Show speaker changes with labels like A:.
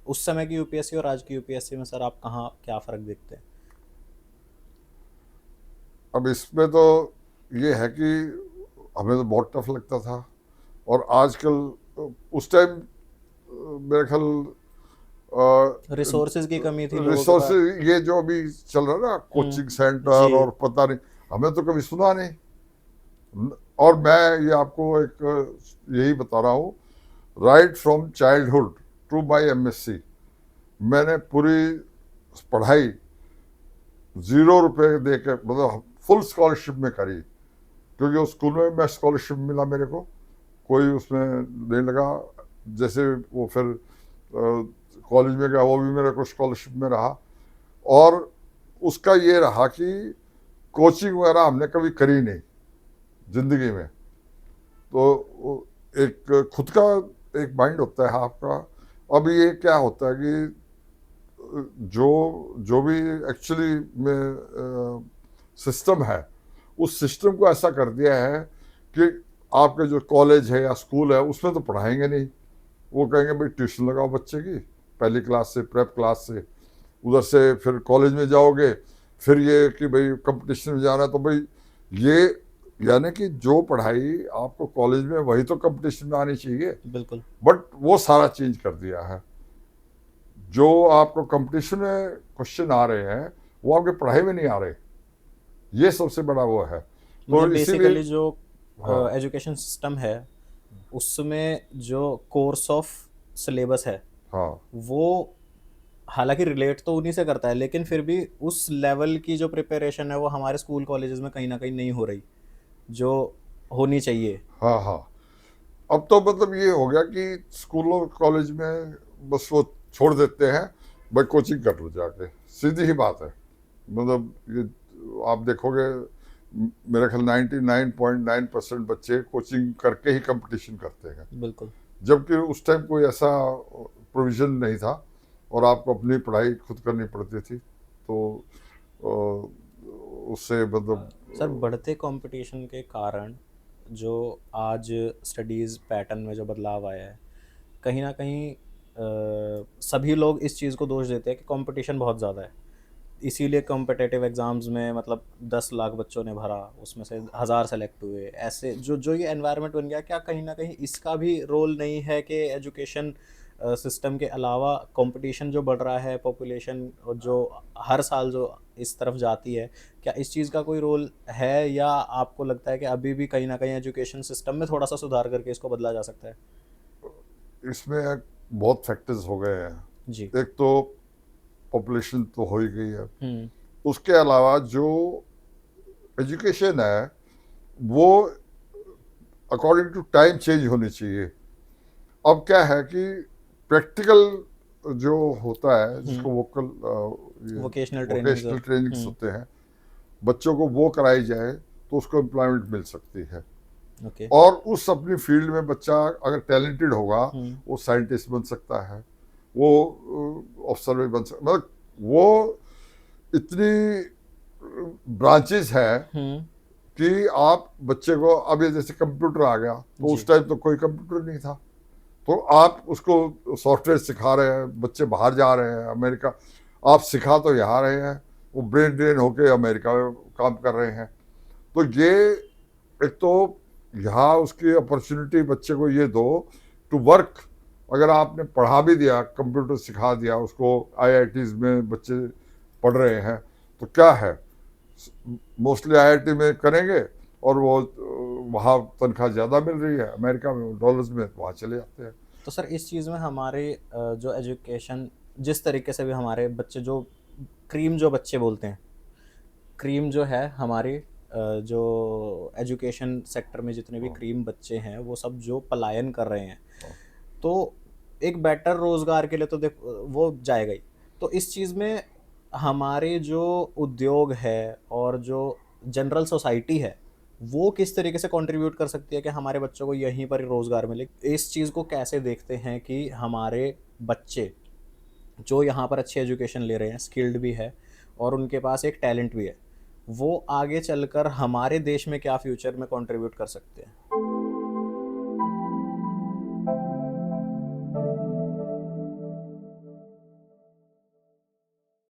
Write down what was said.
A: उस समय की यूपीएससी और आज की यूपीएससी में सर आप कहाँ क्या फ़र्क देखते हैं?
B: अब इसमें तो ये है कि हमें तो बहुत टफ लगता था, और आजकल उस टाइम मेरे ख्याल
A: रिसोर्सेज की कमी थी लोगों के पास।
B: रिसोर्सेज, ये जो अभी चल रहा है ना, कोचिंग
A: जी।
B: सेंटर और पता नहीं, हमें तो कभी सुना नहीं। और मैं ये आपको एक यही बता रहा हूँ, right from childhood to my MSc, मैंने पूरी पढ़ाई 0 रुपए दे के, मतलब फुल स्कॉलरशिप में करी, क्योंकि उस स्कूल में मैं स्कॉलरशिप मिला मेरे को, कोई उसमें नहीं लगा। जैसे वो फिर कॉलेज में गया, वो भी मेरे को स्कॉलरशिप में रहा। और उसका ये रहा कि कोचिंग वगैरह हमने कभी करी नहीं जिंदगी में। तो एक खुद का एक माइंड होता है आपका। अब ये क्या होता है कि जो जो भी एक्चुअली में सिस्टम है, उस सिस्टम को ऐसा कर दिया है कि आपके जो कॉलेज है या स्कूल है उसमें तो पढ़ाएंगे नहीं। वो कहेंगे भाई ट्यूशन लगाओ बच्चे की, पहली क्लास से, प्रेप क्लास से। उधर से फिर कॉलेज में जाओगे, फिर ये कि भाई कंपटीशन में जाना है, तो भाई ये, यानी कि जो पढ़ाई आपको कॉलेज में, वही तो कंपटीशन में आनी चाहिए।
A: बिल्कुल।
B: बट वो सारा चेंज कर दिया है। जो आपको कंपटीशन में क्वेश्चन आ रहे हैं, वो आपके पढ़ाई में नहीं आ रहे। ये सबसे बड़ा वो है, तो
A: मतलब
B: इसीलिए।
A: बेसिकली जो
B: हाँ,
A: एजुकेशन सिस्टम है उसमें जो कोर्स ऑफ सिलेबस है
B: हाँ,
A: वो हालांकि रिलेट तो उन्हीं से करता है, लेकिन फिर भी उस लेवल की जो प्रिपरेशन है वो हमारे स्कूल कॉलेजेस में कहीं ना कहीं नहीं हो रही जो होनी चाहिए।
B: हाँ, हाँ। अब तो मतलब ये हो गया कि स्कूलों कॉलेज में बस वो छोड़ देते हैं, भाई कोचिंग कर लो जाके, सीधी ही बात है। मतलब ये आप देखोगे, मेरे ख्याल 99.9% बच्चे कोचिंग करके ही कंपटीशन करते हैं।
A: बिल्कुल।
B: जबकि उस टाइम कोई ऐसा प्रोविजन नहीं था, और आपको अपनी पढ़ाई खुद करनी पड़ती थी। तो उससे मतलब
A: सर बढ़ते कंपटीशन के कारण जो आज स्टडीज़ पैटर्न में जो बदलाव आया है, कहीं ना कहीं सभी लोग इस चीज़ को दोष देते हैं कि कंपटीशन बहुत ज़्यादा है, इसीलिए कॉम्पिटिटिव एग्ज़ाम्स में मतलब 10 लाख बच्चों ने भरा, उसमें से 1,000 सेलेक्ट हुए, ऐसे जो जो ये एनवायरनमेंट बन गया, क्या कहीं ना कहीं इसका भी रोल नहीं है कि एजुकेशन सिस्टम के अलावा कंपटीशन जो बढ़ रहा है, पॉपुलेशन और जो हर साल जो इस तरफ जाती है, क्या इस चीज़ का कोई रोल है, या आपको लगता है कि अभी भी कहीं ना कहीं एजुकेशन सिस्टम में थोड़ा सा सुधार करके इसको बदला जा सकता है?
B: इसमें बहुत फैक्टर्स हो गए
A: जी।
B: हैं। एक तो पॉपुलेशन तो हो ही गई है,
A: हम्म।
B: उसके अलावा जो एजुकेशन है वो अकॉर्डिंग टू टाइम चेंज होनी चाहिए। अब क्या है कि प्रैक्टिकल जो होता है,
A: हम्म।
B: जिसको वोकल, ये
A: वोकेशनल ट्रेनिंग्स।
B: वोकेशनल ट्रेनिंग्स
A: हम्म।
B: होते हैं, बच्चों को वो कराई जाए तो उसको एम्प्लॉयमेंट मिल सकती है।
A: ओके।
B: और उस अपनी फील्ड में बच्चा अगर टैलेंटेड होगा,
A: हम्म।
B: वो साइंटिस्ट बन सकता है, वो अफसर भी बन सकता, मतलब वो इतनी ब्रांचेस है
A: हम्म।
B: कि आप बच्चे को, अब ये जैसे कंप्यूटर आ गया, तो उस
A: जी।
B: टाइम तो कोई कंप्यूटर नहीं था, तो आप उसको सॉफ्टवेयर सिखा रहे हैं, बच्चे बाहर जा रहे हैं अमेरिका, आप सिखा तो यहाँ रहे हैं, वो ब्रेन ड्रेन होके अमेरिका में काम कर रहे हैं। तो ये एक तो यहाँ उसकी अपॉर्चुनिटी बच्चे को ये दो टू वर्क। अगर आपने पढ़ा भी दिया, कंप्यूटर सिखा दिया उसको, आईआईटीज में बच्चे पढ़ रहे हैं, तो क्या है, मोस्टली आईआईटी में करेंगे, और वो वहाँ तनख्वाह ज़्यादा मिल रही है अमेरिका में डॉलर्स में, वहाँ चले जाते हैं।
A: तो सर इस चीज़ में हमारे जो एजुकेशन, जिस तरीके से भी हमारे बच्चे जो क्रीम जो बच्चे बोलते हैं, क्रीम जो है हमारी जो एजुकेशन सेक्टर में जितने भी क्रीम बच्चे हैं वो सब जो पलायन कर रहे हैं, तो एक बेटर रोज़गार के लिए तो देख वो जाएगा ही। तो इस चीज़ में हमारे जो उद्योग है और जो जनरल सोसाइटी है वो किस तरीके से कंट्रीब्यूट कर सकती है कि हमारे बच्चों को यहीं पर ही रोज़गार मिले? इस चीज़ को कैसे देखते हैं कि हमारे बच्चे जो यहाँ पर अच्छी एजुकेशन ले रहे हैं, स्किल्ड भी है और उनके पास एक टैलेंट भी है, वो आगे चलकर हमारे देश में क्या फ्यूचर में कंट्रीब्यूट कर सकते हैं?